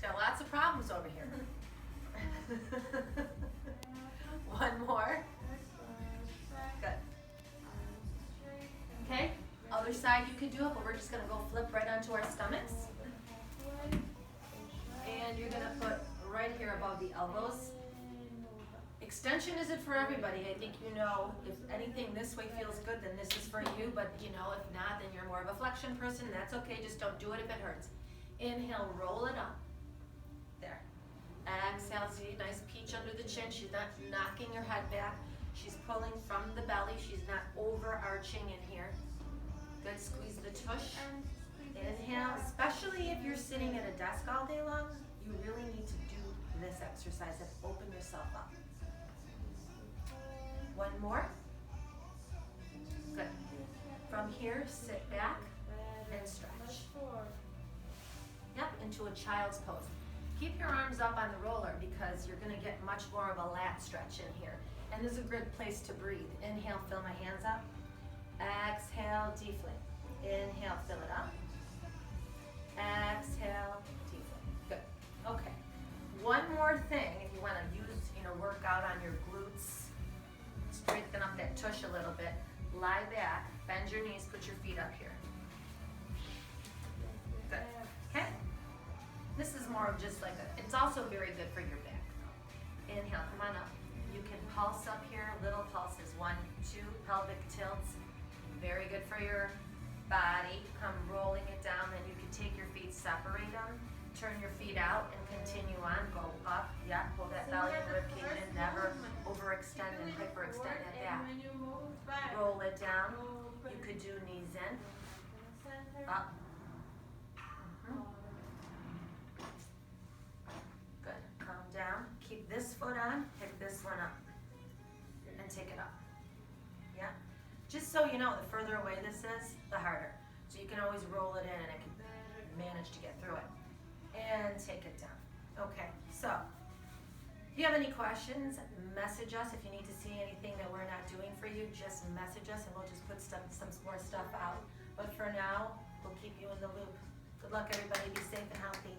Got lots of problems over here. One more. Good. Okay, other side you can do it, but we're just gonna go flip right onto our stomachs. And you're gonna put right here above the elbows. Extension isn't for everybody. I think you know if anything this way feels good, then this is for you, but you know, if not, then you're more of a flexion person. That's okay, just don't do it if it hurts. Inhale, roll it up. There. Exhale, see, nice peach under the chin. She's not knocking her head back. She's pulling from the belly. She's not overarching in here. Good, squeeze the tush. Inhale, especially if you're sitting at a desk all day long, you really need to do this exercise and open yourself up. One more. Good. From here, sit back and stretch. Yep, into a child's pose. Keep your arms up on the roller because you're gonna get much more of a lat stretch in here. And this is a good place to breathe. Inhale, fill my hands up. Exhale, deflate. Inhale, fill it up. Exhale, deflate. Good. Okay. One more thing, if you want to use, work out on your glutes, strengthen up that tush a little bit. Lie back, bend your knees, put your feet up here. Good. Okay. This is more of just like it's also very good for your back. Inhale, come on up. You can pulse up here, little pulses. 1, 2, pelvic tilts. Very good for your body. Come rolling it down, then you can take your feet, separate them, turn your feet out and continue on. Go up, yeah, pull that belly and ribcage in. Never overextend and hyperextend at back. Roll it down. You could do knees in, up. Good, calm down. Keep this foot on, pick this one up, and take it up. Yeah, just so you know, the further away this is, the harder. So you can always roll it in and it can manage to get through it. And take it down. Okay, so if you have any questions, message us. If you need to see anything that we're not doing for you, just message us and we'll just put some more stuff out. But for now, we'll keep you in the loop. Good luck, everybody. Be safe and healthy.